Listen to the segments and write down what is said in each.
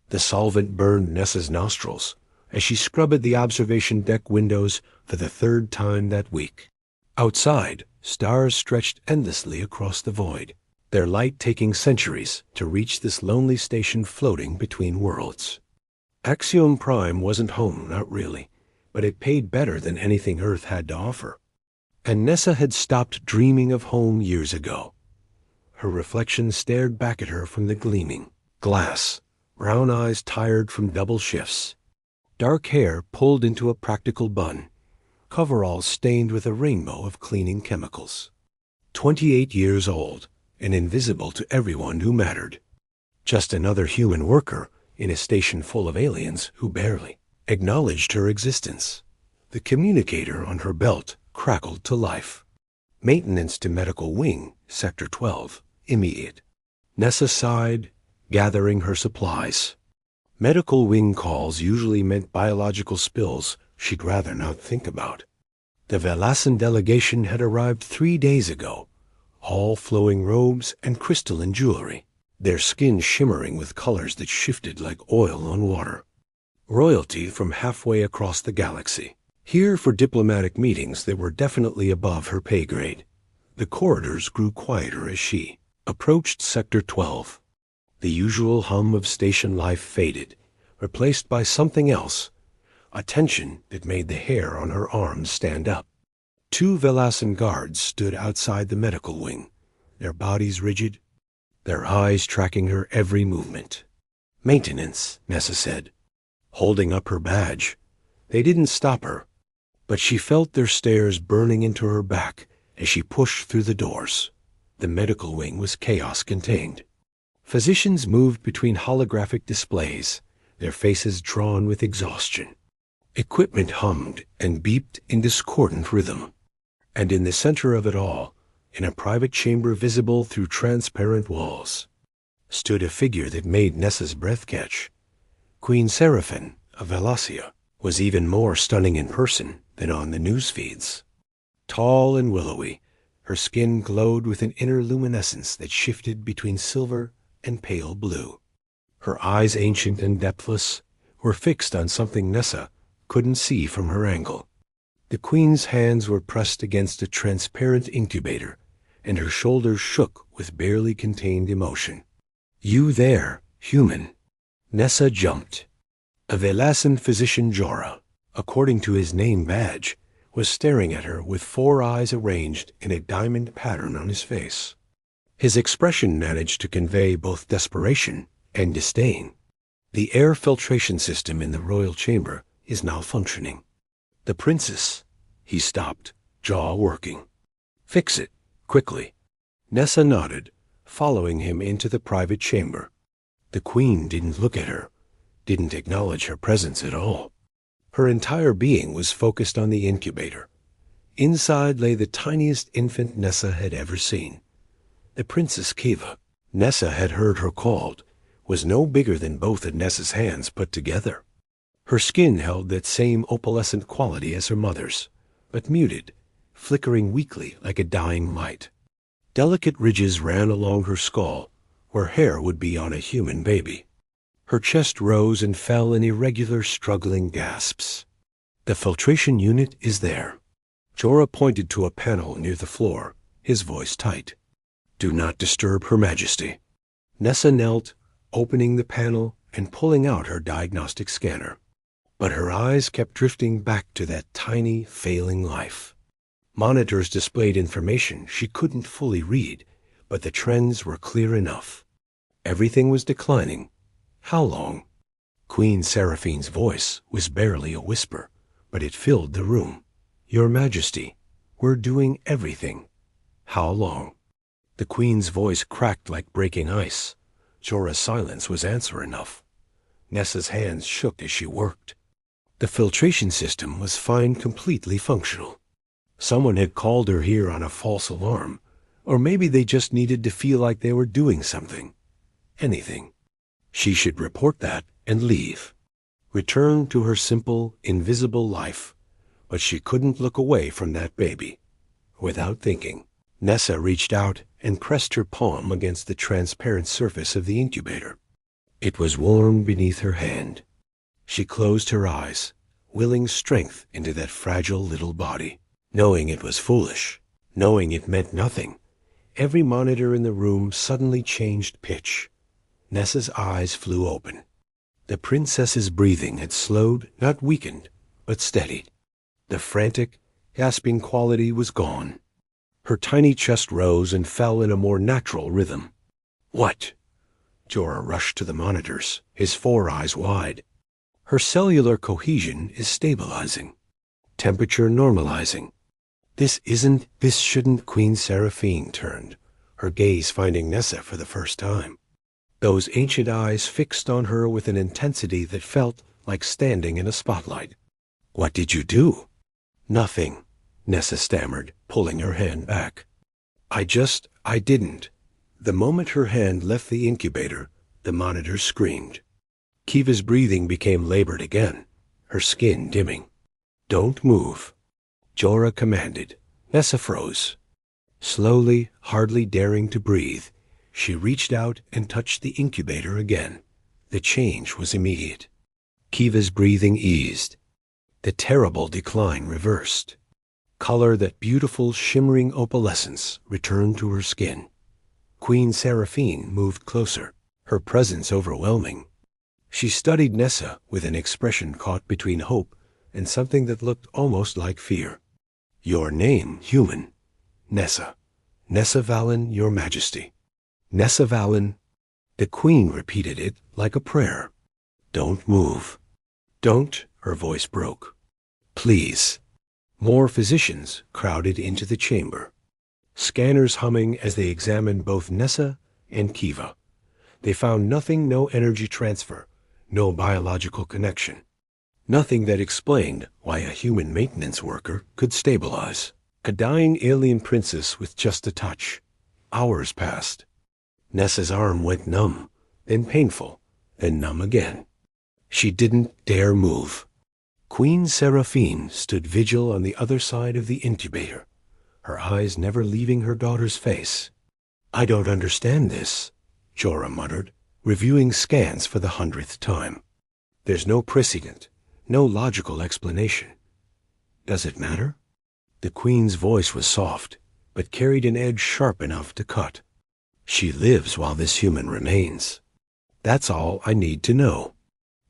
The solvent burned Nessa's nostrils as she scrubbed the observation deck windows for the third time that week. Outside, stars stretched endlessly across the void, their light taking centuries to reach this lonely station floating between worlds. Axiom Prime wasn't home, not really, but it paid better than anything Earth had to offer. And Nessa had stopped dreaming of home years ago. Her reflection stared back at her from the gleaming glass, brown eyes tired from double shifts, dark hair pulled into a practical bun, coveralls stained with a rainbow of cleaning chemicals. 28 years old and invisible to everyone who mattered. Just another human worker in a station full of aliens who barely acknowledged her existence. The communicator on her belt crackled to life. Maintenance to Medical Wing, Sector 12, immediate. Nessa sighed, gathering her supplies. Medical Wing calls usually meant biological spills she'd rather not think about. The Velasan delegation had arrived 3 days ago, all flowing robes and crystalline jewelry, their skin shimmering with colors that shifted like oil on water. Royalty from halfway across the galaxy. Here for diplomatic meetings that were definitely above her pay grade. The corridors grew quieter as she approached Sector 12. The usual hum of station life faded, replaced by something else, a tension that made the hair on her arms stand up. 2 Velasan guards stood outside the medical wing, their bodies rigid, their eyes tracking her every movement. Maintenance, Nessa said, holding up her badge. They didn't stop her, but she felt their stares burning into her back as she pushed through the doors. The medical wing was chaos contained. Physicians moved between holographic displays, their faces drawn with exhaustion. Equipment hummed and beeped in discordant rhythm. And in the center of it all, in a private chamber visible through transparent walls, stood a figure that made Nessa's breath catch. Queen Seraphin of Velasia was even more stunning in person than on the news feeds. Tall and willowy, her skin glowed with an inner luminescence that shifted between silver and pale blue. Her eyes, ancient and depthless, were fixed on something Nessa couldn't see from her angle. The Queen's hands were pressed against a transparent incubator, and her shoulders shook with barely contained emotion. "You there, human." Nessa jumped. A Velasan physician Jorah, according to his name badge, was staring at her with 4 eyes arranged in a diamond pattern on his face. His expression managed to convey both desperation and disdain. The air filtration system in the royal chamber is now functioning. The princess. He stopped, jaw working. "Fix it, quickly." Nessa nodded, following him into the private chamber. The Queen didn't look at her, didn't acknowledge her presence at all. Her entire being was focused on the incubator. Inside lay the tiniest infant Nessa had ever seen. The Princess Kiva, Nessa had heard her called, was no bigger than both of Nessa's hands put together. Her skin held that same opalescent quality as her mother's, but muted, flickering weakly like a dying light. Delicate ridges ran along her skull, where hair would be on a human baby. Her chest rose and fell in irregular, struggling gasps. "The filtration unit is there." Jorah pointed to a panel near the floor, his voice tight. "Do not disturb Her Majesty." Nessa knelt, opening the panel and pulling out her diagnostic scanner. But her eyes kept drifting back to that tiny, failing life. Monitors displayed information she couldn't fully read, but the trends were clear enough. Everything was declining. How long? Queen Seraphine's voice was barely a whisper, but it filled the room. "Your Majesty, we're doing everything." "How long?" The Queen's voice cracked like breaking ice. Jorah's silence was answer enough. Nessa's hands shook as she worked. The filtration system was fine, completely functional. Someone had called her here on a false alarm, or maybe they just needed to feel like they were doing something. Anything. She should report that and leave. Return to her simple, invisible life. But she couldn't look away from that baby. Without thinking, Nessa reached out and pressed her palm against the transparent surface of the incubator. It was warm beneath her hand. She closed her eyes, willing strength into that fragile little body, knowing it was foolish, knowing it meant nothing. Every monitor in the room suddenly changed pitch. Nessa's eyes flew open. The princess's breathing had slowed, not weakened, but steadied. The frantic, gasping quality was gone. Her tiny chest rose and fell in a more natural rhythm. What? Jorah rushed to the monitors, his four eyes wide. Her cellular cohesion is stabilizing. Temperature normalizing. This shouldn't. Queen Seraphine turned, her gaze finding Nessa for the first time. Those ancient eyes fixed on her with an intensity that felt like standing in a spotlight. What did you do? Nothing, Nessa stammered, pulling her hand back. I didn't. The moment her hand left the incubator, the monitor screamed. Kiva's breathing became labored again, her skin dimming. Don't move, Jorah commanded. Nessa froze. Slowly, hardly daring to breathe, she reached out and touched the incubator again. The change was immediate. Kiva's breathing eased. The terrible decline reversed. Color, that beautiful, shimmering opalescence, returned to her skin. Queen Seraphine moved closer, her presence overwhelming. She studied Nessa with an expression caught between hope and something that looked almost like fear. Your name, human. Nessa. Nessa Valen, your majesty. Nessa Valen. The queen repeated it like a prayer. Don't move. Don't, her voice broke. Please. More physicians crowded into the chamber, scanners humming as they examined both Nessa and Kiva. They found nothing, no energy transfer, no biological connection. Nothing that explained why a human maintenance worker could stabilize a dying alien princess with just a touch. Hours passed. Nessa's arm went numb, then painful, then numb again. She didn't dare move. Queen Seraphine stood vigil on the other side of the incubator, her eyes never leaving her daughter's face. I don't understand this, Jorah muttered, reviewing scans for the 100th time. There's no precedent, no logical explanation. Does it matter? The queen's voice was soft, but carried an edge sharp enough to cut. She lives while this human remains. That's all I need to know.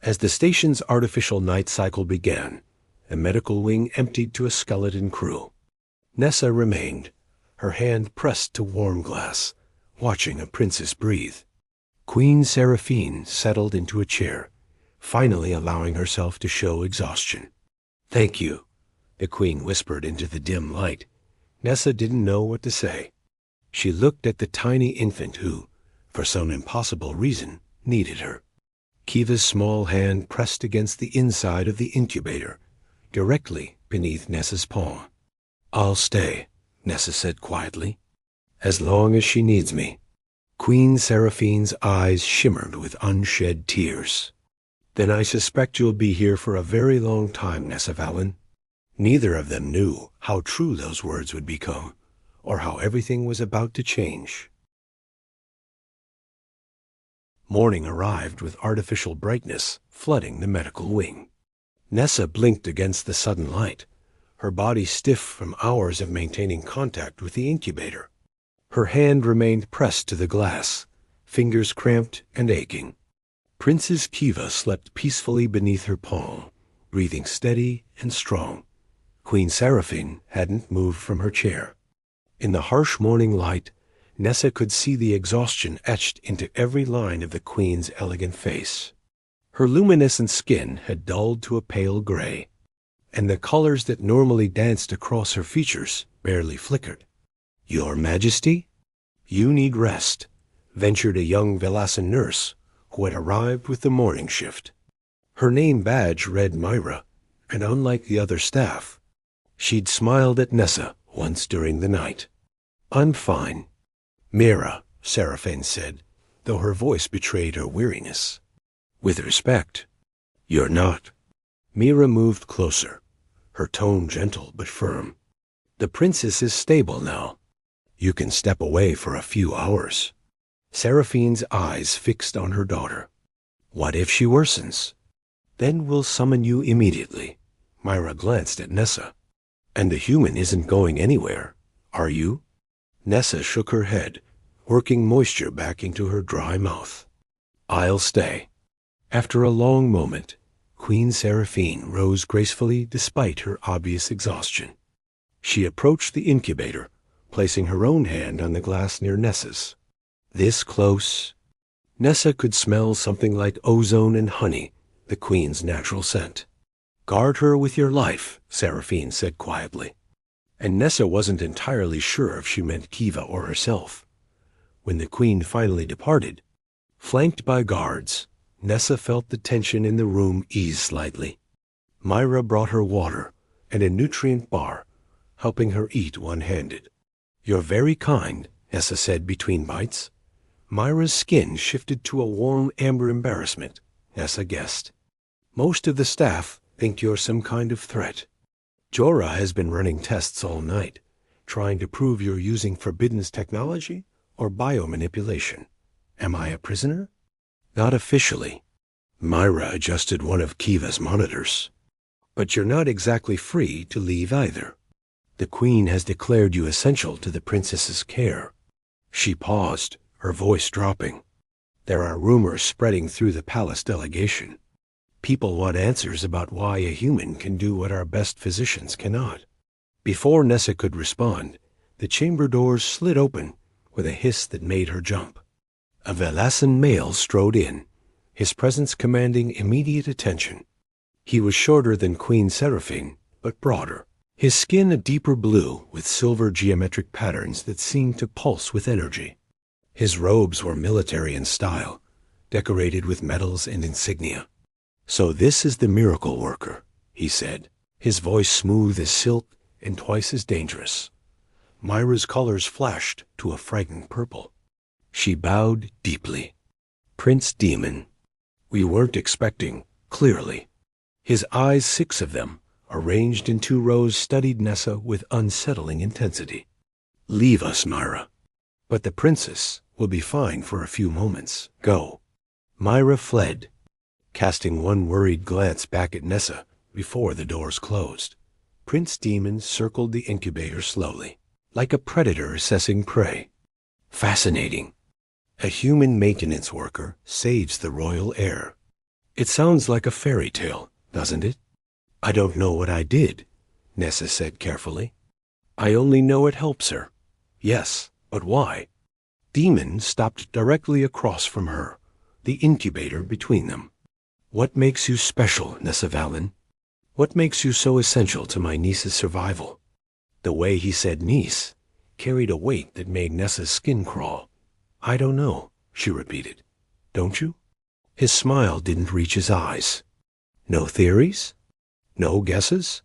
As the station's artificial night cycle began, the medical wing emptied to a skeleton crew. Nessa remained, her hand pressed to warm glass, watching a princess breathe. Queen Seraphine settled into a chair, finally allowing herself to show exhaustion. Thank you, the queen whispered into the dim light. Nessa didn't know what to say. She looked at the tiny infant who, for some impossible reason, needed her. Kiva's small hand pressed against the inside of the incubator, directly beneath Nessa's palm. I'll stay, Nessa said quietly, as long as she needs me. Queen Seraphine's eyes shimmered with unshed tears. Then I suspect you'll be here for a very long time, Nessa Valen. Neither of them knew how true those words would become, or how everything was about to change. Morning arrived with artificial brightness flooding the medical wing. Nessa blinked against the sudden light, her body stiff from hours of maintaining contact with the incubator. Her hand remained pressed to the glass, fingers cramped and aching. Princess Kiva slept peacefully beneath her palm, breathing steady and strong. Queen Seraphine hadn't moved from her chair. In the harsh morning light, Nessa could see the exhaustion etched into every line of the queen's elegant face. Her luminescent skin had dulled to a pale gray, and the colors that normally danced across her features barely flickered. Your Majesty? You need rest, ventured a young Velassan nurse who had arrived with the morning shift. Her name badge read Myra, and unlike the other staff, she'd smiled at Nessa once during the night. I'm fine. Mira, Seraphine said, though her voice betrayed her weariness. With respect. You're not. Mira moved closer, her tone gentle but firm. The princess is stable now. You can step away for a few hours. Seraphine's eyes fixed on her daughter. What if she worsens? Then we'll summon you immediately. Myra glanced at Nessa. And the human isn't going anywhere, are you? Nessa shook her head, working moisture back into her dry mouth. I'll stay. After a long moment, Queen Seraphine rose gracefully despite her obvious exhaustion. She approached the incubator, placing her own hand on the glass near Nessa's. This close, Nessa could smell something like ozone and honey, the queen's natural scent. Guard her with your life, Seraphine said quietly. And Nessa wasn't entirely sure if she meant Kiva or herself. When the queen finally departed, flanked by guards, Nessa felt the tension in the room ease slightly. Myra brought her water and a nutrient bar, helping her eat one-handed. You're very kind, Nessa said between bites. Myra's skin shifted to a warm amber embarrassment, Nessa guessed. Most of the staff think you're some kind of threat. Jorah has been running tests all night, trying to prove you're using Forbidden's technology or biomanipulation. Am I a prisoner? Not officially. Myra adjusted one of Kiva's monitors. But you're not exactly free to leave either. The Queen has declared you essential to the princess's care. She paused, her voice dropping. There are rumors spreading through the palace delegation. People want answers about why a human can do what our best physicians cannot. Before Nessa could respond, the chamber doors slid open with a hiss that made her jump. A Velassan male strode in, his presence commanding immediate attention. He was shorter than Queen Seraphine, but broader. His skin a deeper blue with silver geometric patterns that seemed to pulse with energy. His robes were military in style, decorated with medals and insignia. So this is the miracle worker, he said, his voice smooth as silk and twice as dangerous. Myra's colors flashed to a frightened purple. She bowed deeply. Prince Demon. We weren't expecting, clearly. His eyes, 6 of them, arranged in 2 rows, studied Nessa with unsettling intensity. Leave us, Myra. But the princess will be fine for a few moments. Go. Myra fled, casting one worried glance back at Nessa before the doors closed. Prince Demon circled the incubator slowly, like a predator assessing prey. Fascinating. A human maintenance worker saves the royal heir. It sounds like a fairy tale, doesn't it? I don't know what I did, Nessa said carefully. I only know it helps her. Yes, but why? Demon stopped directly across from her, the incubator between them. What makes you special, Nessa Valen? What makes you so essential to my niece's survival? The way he said niece carried a weight that made Nessa's skin crawl. I don't know, she repeated. Don't you? His smile didn't reach his eyes. No theories? No guesses?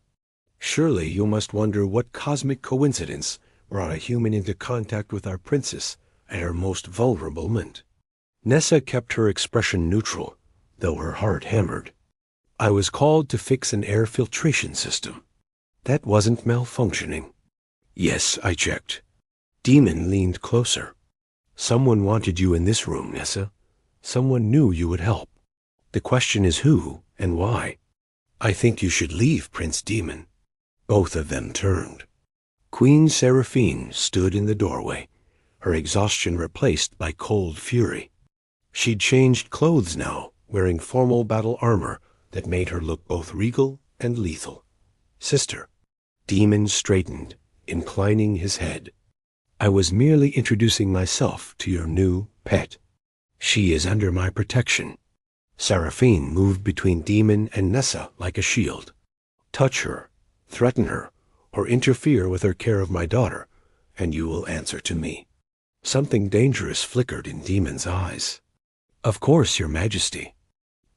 Surely you must wonder what cosmic coincidence brought a human into contact with our princess at her most vulnerable moment. Nessa kept her expression neutral, though her heart hammered. I was called to fix an air filtration system. That wasn't malfunctioning. Yes, I checked. Demon leaned closer. Someone wanted you in this room, Nessa. Someone knew you would help. The question is who and why. I think you should leave, Prince Demon. Both of them turned. Queen Seraphine stood in the doorway, her exhaustion replaced by cold fury. She'd changed clothes now, wearing formal battle armor that made her look both regal and lethal. Sister. Demon straightened, inclining his head. I was merely introducing myself to your new pet. She is under my protection. Seraphine moved between Demon and Nessa like a shield. Touch her, threaten her, or interfere with her care of my daughter, and you will answer to me. Something dangerous flickered in Demon's eyes. Of course, Your Majesty.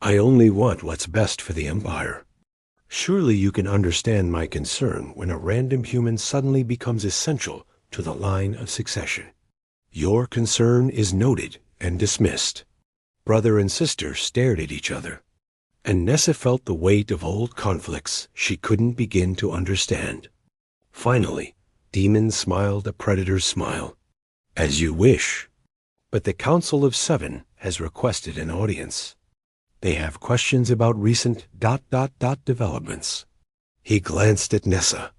I only want what's best for the Empire. Surely you can understand my concern when a random human suddenly becomes essential to the line of succession. Your concern is noted and dismissed. Brother and sister stared at each other, and Nessa felt the weight of old conflicts she couldn't begin to understand. Finally, Demon smiled a predator's smile. As you wish. But the Council of 7 has requested an audience. They have questions about recent ... developments. He glanced at Nessa.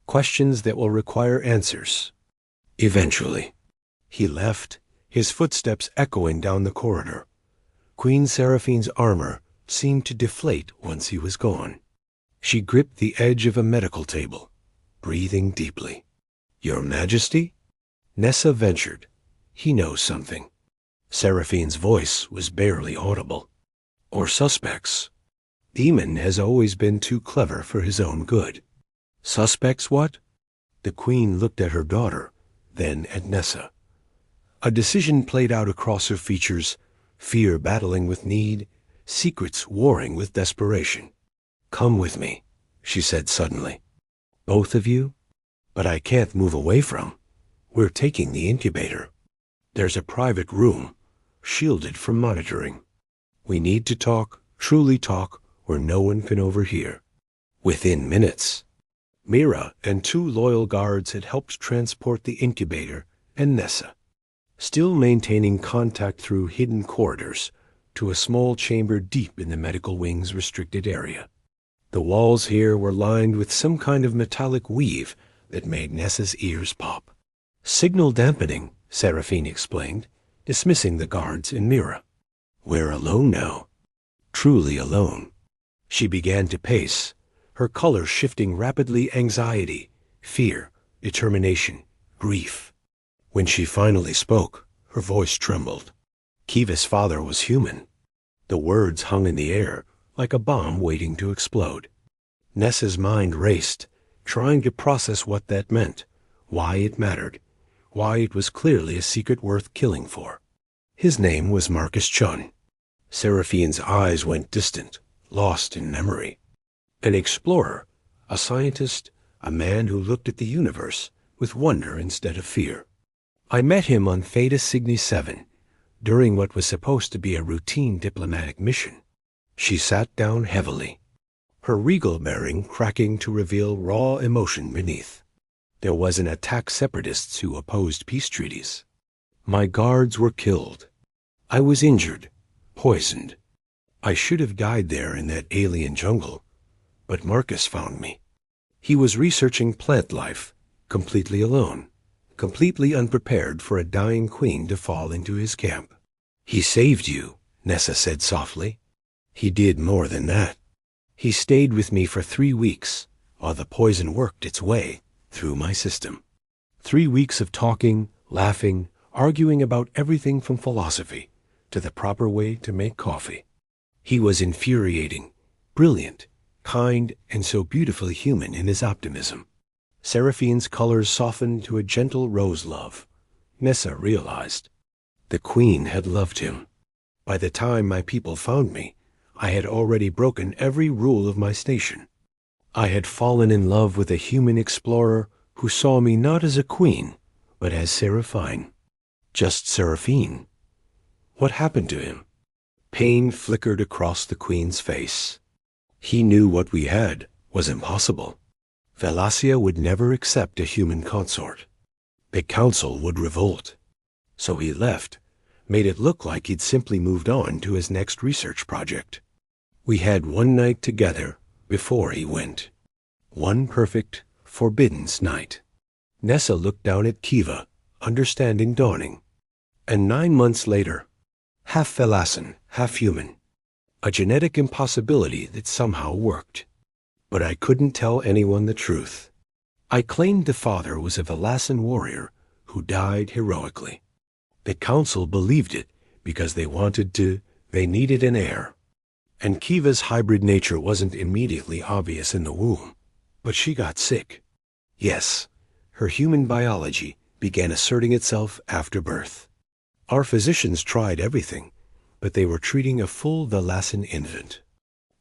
Questions that will require answers. Eventually. He left, his footsteps echoing down the corridor. Queen Seraphine's armor seemed to deflate once he was gone. She gripped the edge of a medical table, breathing deeply. "Your Majesty?" Nessa ventured. "He knows something." Seraphine's voice was barely audible. "Or suspects. Demon has always been too clever for his own good." "Suspects what?" The Queen looked at her daughter, then at Nessa. A decision played out across her features, fear battling with need, secrets warring with desperation. "Come with me," she said suddenly. "Both of you? But I can't move away from. We're taking the incubator. There's a private room, shielded from monitoring. We need to talk, truly talk, where no one can overhear." Within minutes, Mira and 2 loyal guards had helped transport the incubator and Nessa, still maintaining contact through hidden corridors, to a small chamber deep in the medical wing's restricted area. The walls here were lined with some kind of metallic weave that made Nessa's ears pop. "Signal dampening," Seraphine explained, dismissing the guards and Mira. "We're alone now. Truly alone." She began to pace, her color shifting rapidly: anxiety, fear, determination, grief. When she finally spoke, her voice trembled. Kiva's father was human. The words hung in the air, like a bomb waiting to explode. Nessa's mind raced, trying to process what that meant, why it mattered, why it was clearly a secret worth killing for. His name was Marcus Chun. Seraphine's eyes went distant, lost in memory. An explorer, a scientist, a man who looked at the universe with wonder instead of fear. "I met him on Theta Cygni 7, during what was supposed to be a routine diplomatic mission." She sat down heavily, her regal bearing cracking to reveal raw emotion beneath. "There was an attack separatists who opposed peace treaties. My guards were killed. I was injured, poisoned. I should have died there in that alien jungle, but Marcus found me. He was researching plant life, completely alone, completely unprepared for a dying queen to fall into his camp." "He saved you," Nessa said softly. "He did more than that. He stayed with me for 3 weeks, while the poison worked its way through my system. 3 weeks of talking, laughing, arguing about everything from philosophy to the proper way to make coffee. He was infuriating, brilliant, kind, and so beautifully human in his optimism." Seraphine's colors softened to a gentle rose love. Nessa realized. The Queen had loved him. By the time my people found me, I had already broken every rule of my station. I had fallen in love with a human explorer who saw me not as a queen, but as Seraphine. Just Seraphine. What happened to him? Pain flickered across the Queen's face. He knew what we had was impossible. Velasia would never accept a human consort. The Council would revolt. So he left, made it look like he'd simply moved on to his next research project. We had one night together before he went. One perfect, forbidden night. Nessa looked down at Kiva, understanding dawning. And 9 months later, half Velasan, half human. A genetic impossibility that somehow worked. But I couldn't tell anyone the truth. I claimed the father was a Velasan warrior who died heroically. The Council believed it because they needed an heir. And Kiva's hybrid nature wasn't immediately obvious in the womb. But she got sick. Yes, her human biology began asserting itself after birth. Our physicians tried everything, but they were treating a full Velasan infant.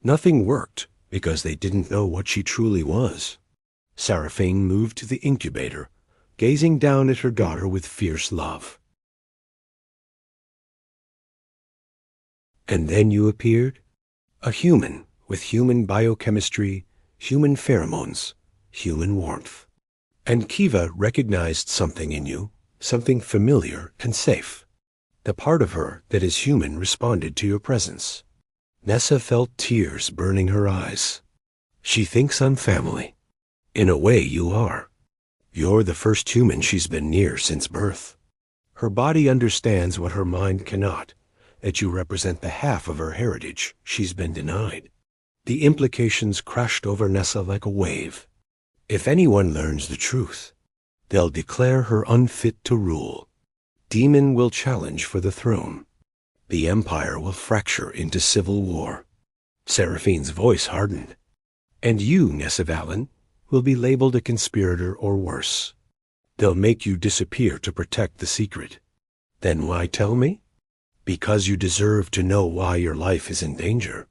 Nothing worked because they didn't know what she truly was. Seraphine moved to the incubator, gazing down at her daughter with fierce love. And then you appeared? A human with human biochemistry, human pheromones, human warmth. And Kiva recognized something in you, something familiar and safe. The part of her that is human responded to your presence. Nessa felt tears burning her eyes. She thinks I'm family. In a way, you are. You're the first human she's been near since birth. Her body understands what her mind cannot, that you represent the half of her heritage she's been denied. The implications crashed over Nessa like a wave. If anyone learns the truth, they'll declare her unfit to rule. Demon will challenge for the throne. The empire will fracture into civil war. Seraphine's voice hardened. And you, Nessa Valen, will be labeled a conspirator or worse. They'll make you disappear to protect the secret. Then why tell me? Because you deserve to know why your life is in danger.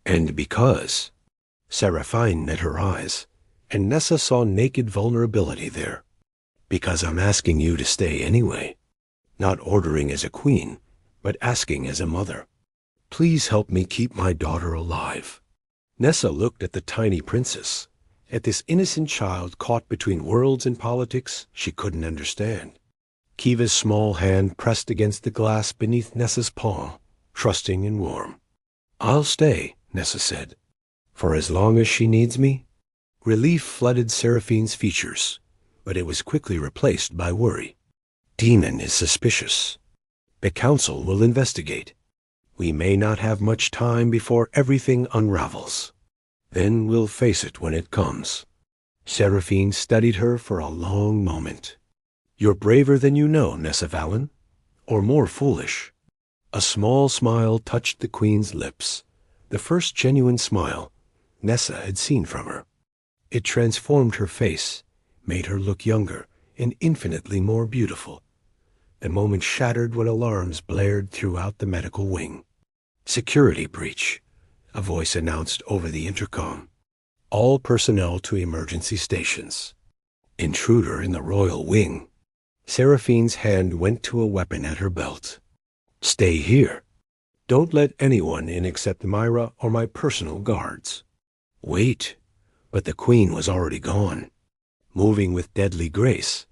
And because Seraphine met her eyes, and Nessa saw naked vulnerability there. Because I'm asking you to stay anyway. Not ordering as a queen, but asking as a mother. Please help me keep my daughter alive. Nessa looked at the tiny princess, at this innocent child caught between worlds and politics she couldn't understand. Kiva's small hand pressed against the glass beneath Nessa's palm, trusting and warm. I'll stay, Nessa said, for as long as she needs me. Relief flooded Seraphine's features, but it was quickly replaced by worry. Demon is suspicious. The council will investigate. We may not have much time before everything unravels. Then we'll face it when it comes. Seraphine studied her for a long moment. You're braver than you know, Nessa Valen, or more foolish. A small smile touched the queen's lips, the first genuine smile Nessa had seen from her. It transformed her face, made her look younger and infinitely more beautiful. The moment shattered when alarms blared throughout the medical wing. Security breach, a voice announced over the intercom. All personnel to emergency stations. Intruder in the royal wing. Seraphine's hand went to a weapon at her belt. Stay here. Don't let anyone in except Myra or my personal guards. Wait. But the queen was already gone. Moving with deadly grace,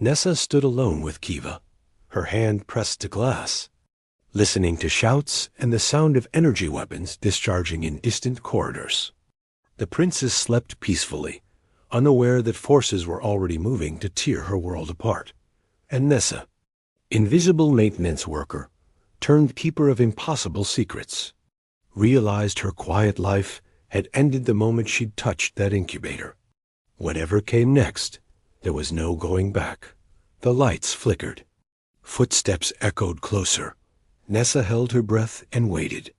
Nessa stood alone with Kiva, her hand pressed to glass, listening to shouts and the sound of energy weapons discharging in distant corridors. The princess slept peacefully, unaware that forces were already moving to tear her world apart. And Nessa, invisible maintenance worker, turned keeper of impossible secrets, realized her quiet life had ended the moment she'd touched that incubator. Whatever came next, there was no going back. The lights flickered. Footsteps echoed closer. Nessa held her breath and waited.